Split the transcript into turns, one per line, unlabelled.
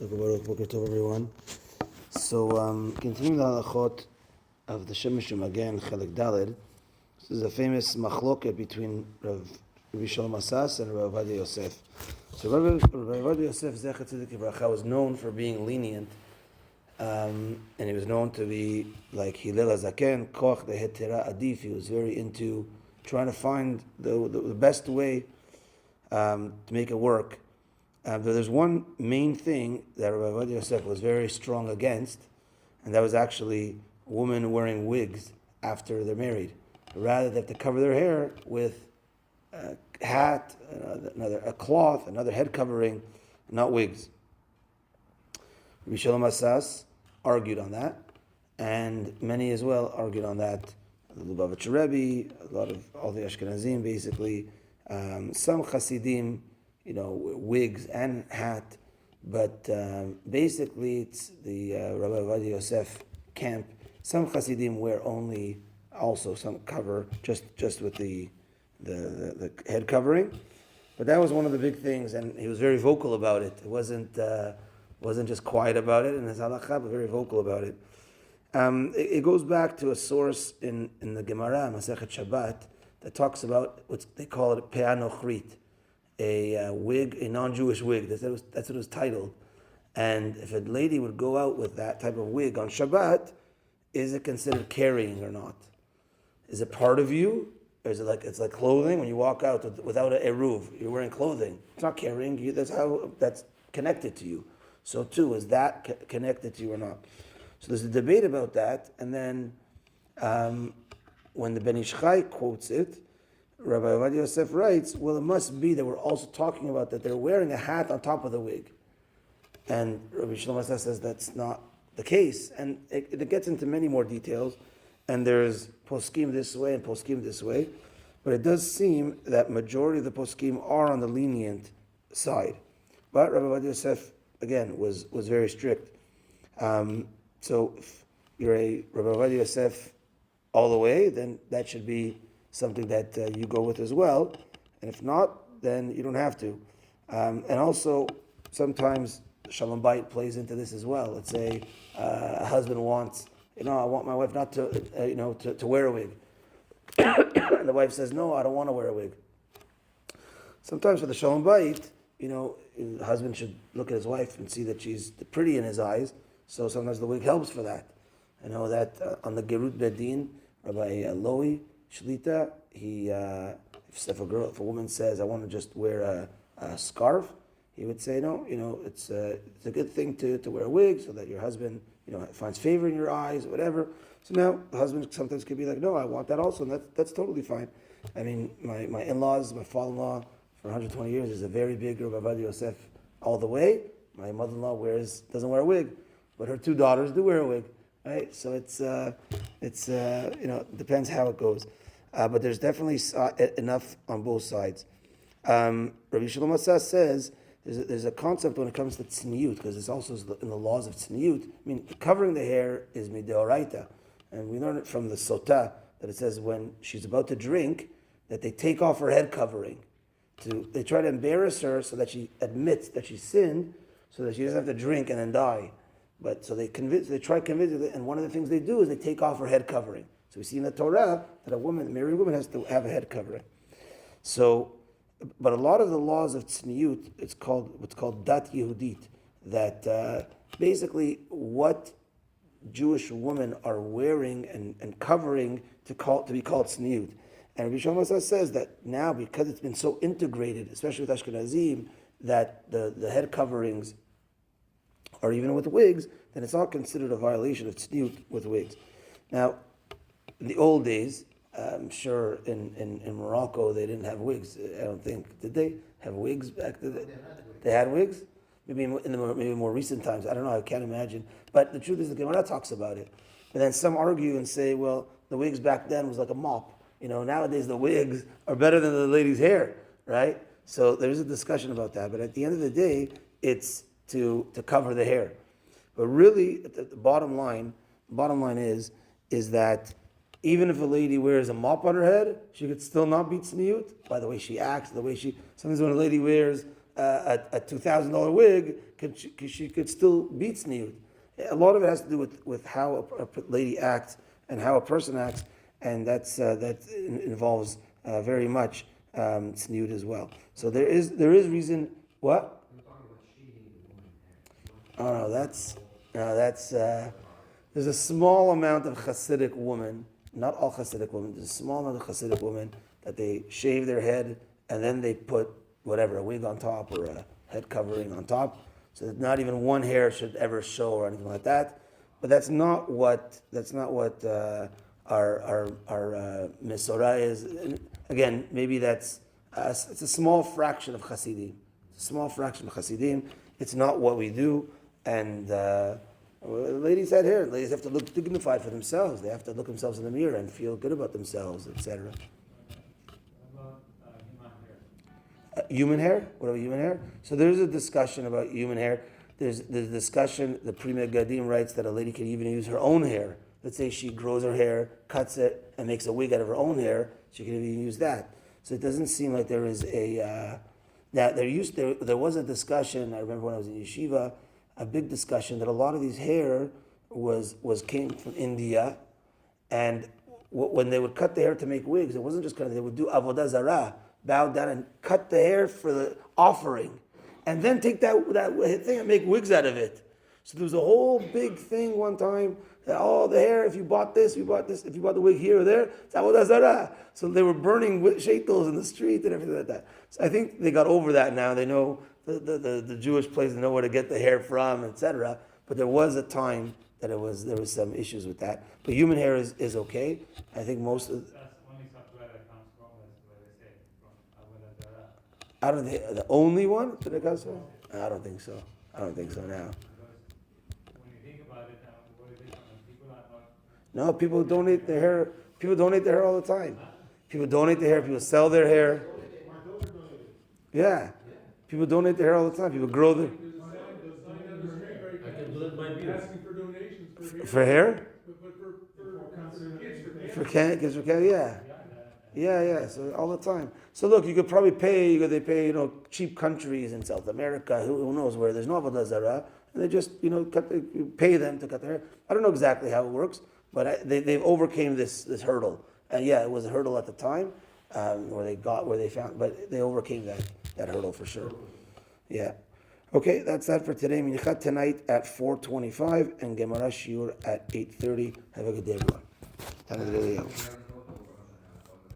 Boker Tov, everyone. So, continuing the Halachot of the Shemes umagen, Chelek Daled. This is a famous machloket between Rabbi Shalom Asas and Rabbi Ovadia Yosef. So, Rabbi Ovadia Yosef Zecher Tzedek Yivracha was known for being lenient, and he was known to be like Hillel HaZaken, Koch the Hetera Adif. He was very into trying to find the best way to make it work. There's one main thing that Rabbi Ovadia Yosef was very strong against, and that was actually women wearing wigs after they're married. Rather, they have to cover their hair with a hat, a cloth, another head covering, not wigs. Rabbi Shalom Asas argued on that, and many as well argued on that. The Lubavitcher Rebbe, all the Ashkenazim, basically, some Hasidim, wigs and hat, but basically it's the Rabbi Ovadia Yosef camp. Some Hasidim wear only, also some cover, just with the head covering. But that was one of the big things, and he was very vocal about it. It wasn't just quiet about it in his halakha, but very vocal about it. It goes back to a source in the Gemara, Masechet Shabbat, that talks about what they call it pe'ah nochrit, a wig, a non-Jewish wig. That's what it was titled. And if a lady would go out with that type of wig on Shabbat, is it considered carrying or not? Is it part of you? Or is it like, it's like clothing when you walk out without an eruv? You're wearing clothing. It's not carrying. That's connected to you. So too, is that connected to you or not? So there's a debate about that. And then when the Ben Ish Chai quotes it, Rabbi Ovadia Yosef writes, well, it must be that we're also talking about that they're wearing a hat on top of the wig. And Rabbi Shalom Asas says that's not the case. And it gets into many more details. And there's poskim this way and poskim this way. But it does seem that majority of the poskim are on the lenient side. But Rabbi Ovadia Yosef, again, was very strict. So if you're a Rabbi Ovadia Yosef all the way, then that should be something that you go with as well, and if not, then you don't have to. And also, sometimes Shalom Bayit plays into this as well. Let's say a husband wants, I want my wife not to, to wear a wig, and the wife says, no, I don't want to wear a wig. Sometimes for the Shalom Bayit, the husband should look at his wife and see that she's pretty in his eyes. So sometimes the wig helps for that. I know that on the Gerut Bedin, Rabbi Loi Shlita, if a woman says, I want to just wear a scarf, he would say, no, it's a good thing to wear a wig so that your husband, finds favor in your eyes, or whatever. So now the husband sometimes could be like, no, I want that also, and that's totally fine. I mean, my in-laws, my father-in-law, for 120 years is a very big Rabbi Ovadia Yosef all the way. My mother-in-law doesn't wear a wig, but her two daughters do wear a wig. Right, so it depends how it goes, but there's definitely enough on both sides. Rabbi Shalom Asas says there's a concept when it comes to tzniut, because it's also in the laws of tzniut. I mean, covering the hair is mideoraita, and we learn it from the Sotah that it says when she's about to drink that they take off her head covering. They try to embarrass her so that she admits that she sinned, so that she doesn't have to drink and then die. But so they try to convince her, and one of the things they do is they take off her head covering. So we see in the Torah that a married woman has to have a head covering. So, but a lot of the laws of tzniut, it's what's called dat Yehudit, that basically what Jewish women are wearing and covering to be called tzniut. And Rabbi Shalom Asas says that now, because it's been so integrated, especially with Ashkenazim, that the head coverings, or even with wigs, then it's not considered a violation of tzniut with wigs. Now, in the old days, I'm sure in Morocco they didn't have wigs. I don't think. Did they have wigs back then? They had wigs? Maybe in maybe more recent times. I don't know. I can't imagine. But the truth is the Gemara talks about it. And then some argue and say, well, the wigs back then was like a mop. Nowadays the wigs are better than the lady's hair, right? So there's a discussion about that. But at the end of the day, it's to cover the hair. But really, the bottom line is that even if a lady wears a mop on her head, she could still not be tzniut by the way she acts, sometimes when a lady wears a $2,000 wig, she could still be tzniut. A lot of it has to do with how a lady acts and how a person acts, and that involves very much tzniut as well. So there is reason. What? Oh no, that's there's a small amount of Hasidic women, not all Hasidic women. There's a small amount of Hasidic women that they shave their head and then they put whatever, a wig on top or a head covering on top, so that not even one hair should ever show or anything like that. But that's not what our Mesorah is. And again, maybe it's a small fraction of Hasidim. It's a small fraction of Hasidim. It's not what we do, and ladies had hair. Ladies have to look dignified for themselves. They have to look themselves in the mirror and feel good about themselves, etc. Human hair? What about human hair? So there's a discussion about human hair. There's the discussion, the Pri Megadim writes that a lady can even use her own hair. Let's say she grows her hair, cuts it, and makes a wig out of her own hair. She can even use that. So it doesn't seem like there is a... there was a discussion, I remember when I was in yeshiva, a big discussion that a lot of these hair came from India, and when they would cut the hair to make wigs, it wasn't just cutting, they would do avodah zarah, bow down and cut the hair for the offering, and then take that thing and make wigs out of it. So there was a whole big thing one time that the hair, if you bought this, if you bought the wig here or there, it's avodah zarah. So they were burning shaitels in the street and everything like that. So I think they got over that now. They know the Jewish places know where to get the hair from, etc. But there was a time that there was some issues with that. But human hair is okay. I think most of out of the only one that it comes from? I don't think so. I don't think so now. No, people donate their hair. People donate their hair all the time. People donate their hair. People sell their hair. Yeah. People donate their hair all the time. People grow their... For hair? For kids, yeah. Yeah. So all the time. So look, you could probably pay, they pay, cheap countries in South America, who knows where, there's no avodah zarah, and they just, pay them to cut their hair. I don't know exactly how it works, but they've overcame this hurdle. And yeah, it was a hurdle at the time, where they found, but they overcame that hurdle for sure. Yeah. Okay, that's that for today. Minichat tonight at 4:25 and Gemara Shiur at 8:30. Have a good day, everyone.